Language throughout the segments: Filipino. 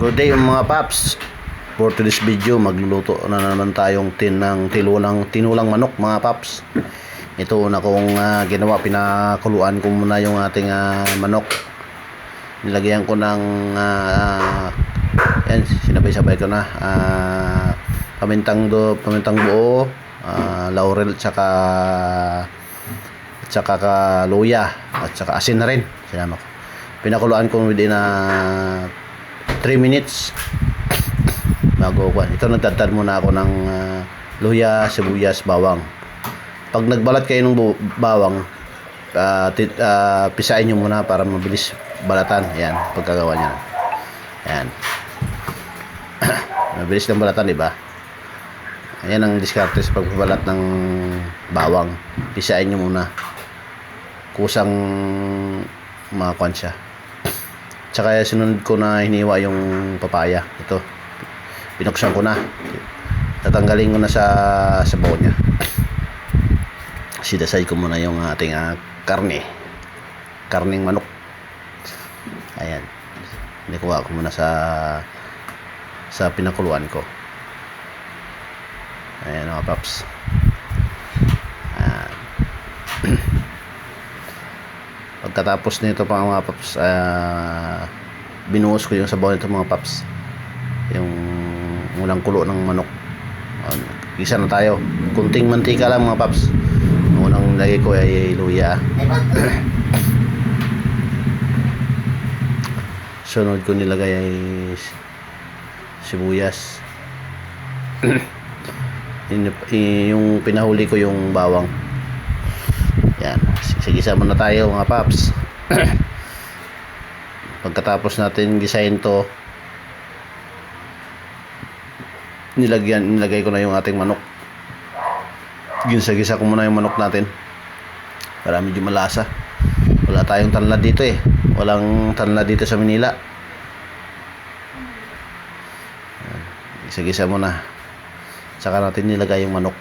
Good day mga paps. For today's video, magluluto na naman tayong tinulang manok mga paps. Ito na kong ginawa, pinakuluan ko muna yung ating manok. Nilagyan ko ng yan, sinabay-sabay ko na pamintang buo, laurel tsaka luya at tsaka asin na rin. Sinama ko. Pinakuluan ko within 3 minutes bago ko. Ito, nagtadtad muna ako ng luya, sibuyas, bawang. Pag nagbalat kayo ng bawang, pisain nyo muna para mabilis balatan. Yan, pagkagawa nyo. Yan. Mabilis ng balatan, diba? Ayan ang diskarte sa pagbabalat ng bawang. Pisain nyo muna. Kusang makakuan siya. Tsaka sinunod ko na hiniwa yung papaya. Ito, binuksan ko na. Tatanggalin ko na sa sabaw niya. Sidasay ko muna yung ating karning manok. Ayan, nikuha ko muna sa pinakuluan ko. Ayan mga paps. Pagkatapos nito pa mga paps, binuhos ko yung sabaw nito mga paps, yung unang kulo ng manok. Isa na tayo, kunting mantika lang mga paps. Unang lagay ko ay luya. Sunod ko nilagay ay sibuyas. Yung pinahuli ko yung bawang. Yan, sigisa muna tayo mga paps. Pagkatapos natin gisahin to, nilagay ko na yung ating manok. Gisa ko muna yung manok natin para medyo malasa. Wala tayong tanlad dito eh. Walang tanlad dito sa Manila. Gisa muna. Saka natin nilagay yung manok.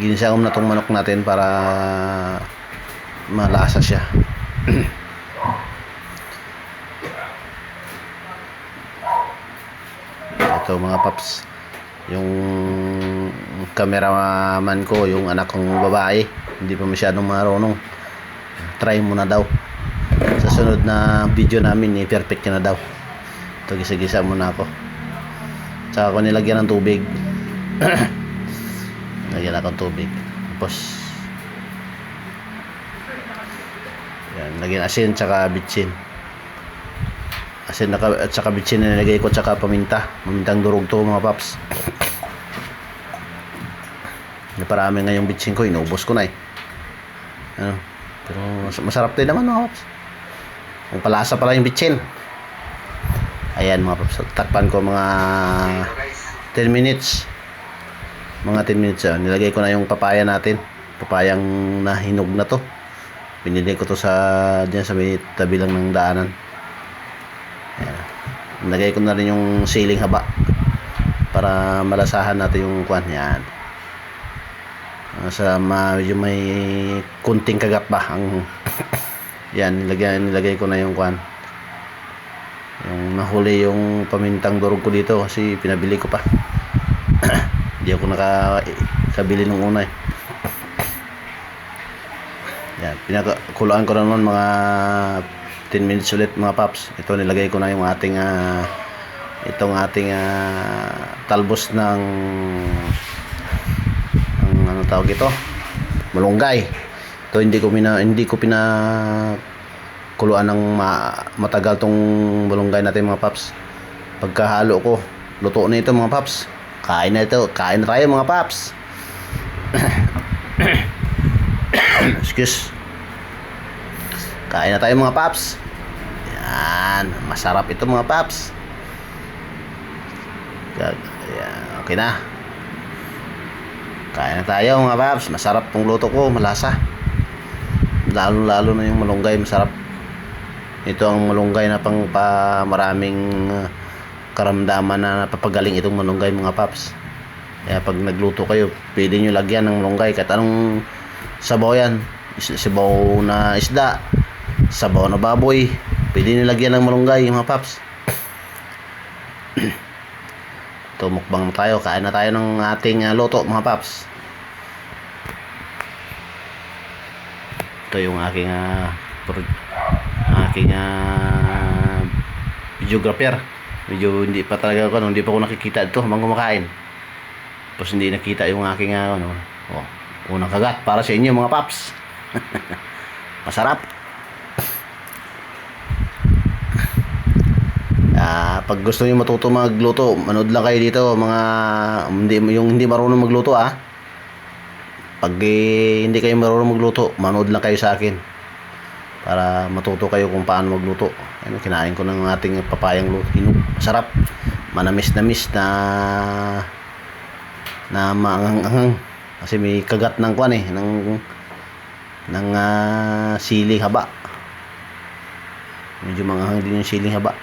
Ginisa ko na itong manok natin para malasa siya. Ito mga paps, yung cameraman ko, yung anak kong babae, hindi pa masyadong marunong. Try muna daw. Sa sunod na video namin, perfect na daw. Ito, gisa muna ako. Saka ko nilagyan ng tubig. Lagyan akong tubig. Tapos yan, lagyan asin tsaka bitsin. Asin at tsaka bitsin na nilagay ko, tsaka pamintang durog to mga paps. Naparami nga yung bitsin ko, inubos ko na eh. Pero masarap din naman mga paps. Kung palasa pala yung bitsin. Ayan mga paps, takpan ko mga 10 minutes. Mga 10 minutes. Nilagay ko na yung papaya natin. Papayang nahinog na to. Binili ko to dyan sa may tabi lang ng daanan. Ayan. Nilagay ko na rin yung siling haba para malasahan natin yung kwan. Yan. Medyo may kunting kagat ba ang yan, nilagay ko na yung kwan. Yung nahuli yung pamintang durog ko dito kasi pinabili ko pa. Hindi ako nakabili nung una eh. Yan, pinakuluan ko na noon mga 10 minutes ulit mga paps. Ito, nilagay ko na yung ating talbos ng ano tawag ito? Malunggay. Ito hindi ko pinakuluan ng matagal tong malunggay natin mga paps. Pagkahalo ko, luto na ito mga paps. Kain na tayo mga paps. Excuse. Kain na tayo mga paps. Yan, masarap ito mga paps. Yan, okay na. Kain na tayo mga paps. Masarap tong luto ko, malasa. Lalo na yung malunggay, masarap. Ito ang malunggay na pang maraming karamdaman na napapagaling itong malunggay mga paps. Kaya pag nagluto kayo, pwede nyo lagyan ng malunggay kahit anong sabaw yan. Sabaw na isda, sabaw na baboy, Pwede nilagyan ng malunggay mga paps. Ito, mukbang na tayo. Kain na tayo ng ating luto mga paps. Ito yung aking videographer. Medyo hindi pa talaga ako, hindi pa ako nakikita dito habang kumakain. Tapos hindi nakita yung aking unang kagat para sa inyo mga paps. Masarap. Pag gusto niyo matuto magluto, manood lang kayo dito mga hindi marunong magluto Pag hindi kayo marunong magluto, manood lang kayo sa akin para matuto kayo kung paano magluto. Ano, kinain ko ng ating papayang luto. Masarap. Manamis-namis na maanghang-anghang kasi may kagat ng ng siling haba. Medyo manghang din yung siling haba.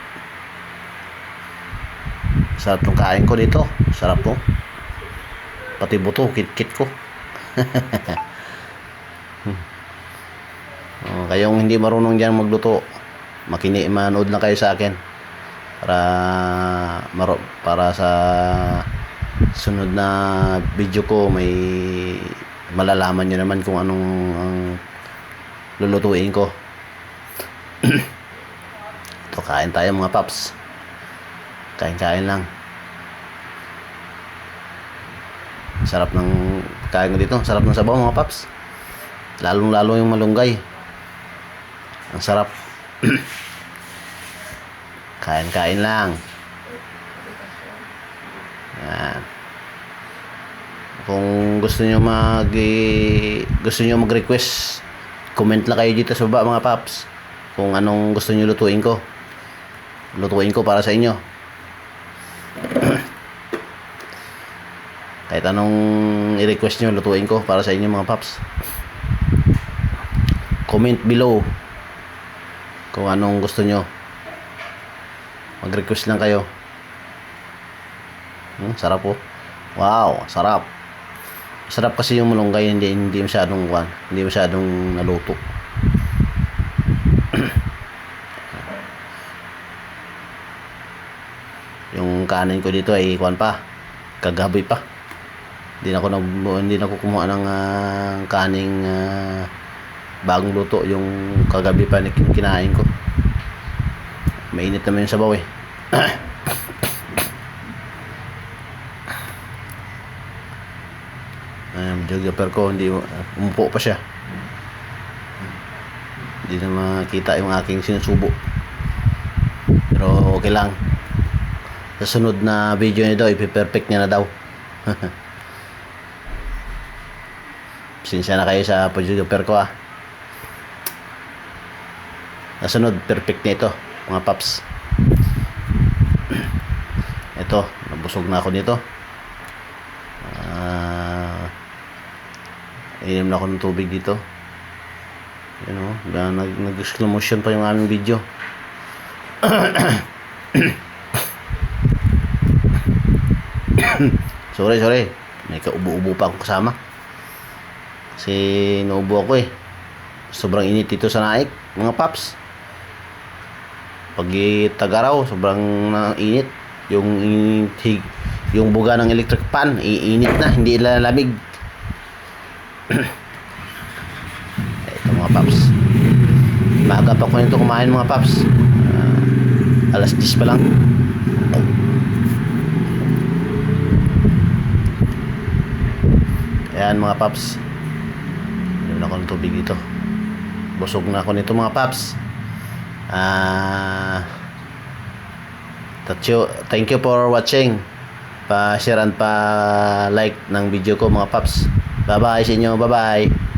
Sarap ng kain ko dito. Sarap po. Pati buto, kit-kit ko. Kayong hindi marunong dyan magluto, manood lang kayo sa akin para sa sunod na video ko may malalaman nyo naman kung anong ang lulutuin ko. Ito, kain tayo mga paps. Kain lang. Sarap ng kain ko dito. Sarap ng sabaw mga paps. Lalong-lalo yung malunggay. Ang sarap. Kain lang. Yan. Kung gusto niyo mag-request, comment lang kayo dito sa baba mga paps. Kung anong gusto niyo lutuin ko. Lutuin ko para sa inyo. Kahit anong i-request nyo, lutuin ko para sa inyo mga paps. Comment below kung anong gusto nyo. Mag-request lang kayo. Sarap po. Wow, sarap. Sarap kasi yung malunggay, hindi masyadong naluto. Yung kanin ko dito ay kagabi pa. Hindi na ako kumuha ng kaning bagong luto. Yung kagabi pa kinain ko. Mainit naman yung sabaw videographer ko, hindi umupo pa siya. Hindi na makita yung aking sinusubo. Pero okay lang. Sa sunod na video nito, ipi-perfect niya na daw. Sinsya na kayo sa videographer ko Nasunod, perfect na ito mga paps. Ito, nabusog na ako nito. Inom na ako ng tubig dito. Nag-slow motion pa yung aming video. Sorry. May kaubo-ubo pa akong kasama. Kasi naubo ako Sobrang init dito sa Naik, mga paps. Pag tag-araw, sobrang init. Yung buga ng electric pan, iinit na, hindi lalamig. Ito mga paps. Maaga pa ko nito kumain mga paps. Alas 10 pa lang. Ayan mga paps. Inom ako ng tubig dito. Busog na ako nito mga paps. Thank you for watching. Pa-share and pa-like ng video ko mga paps. Bye-bye sa inyo. Bye-bye.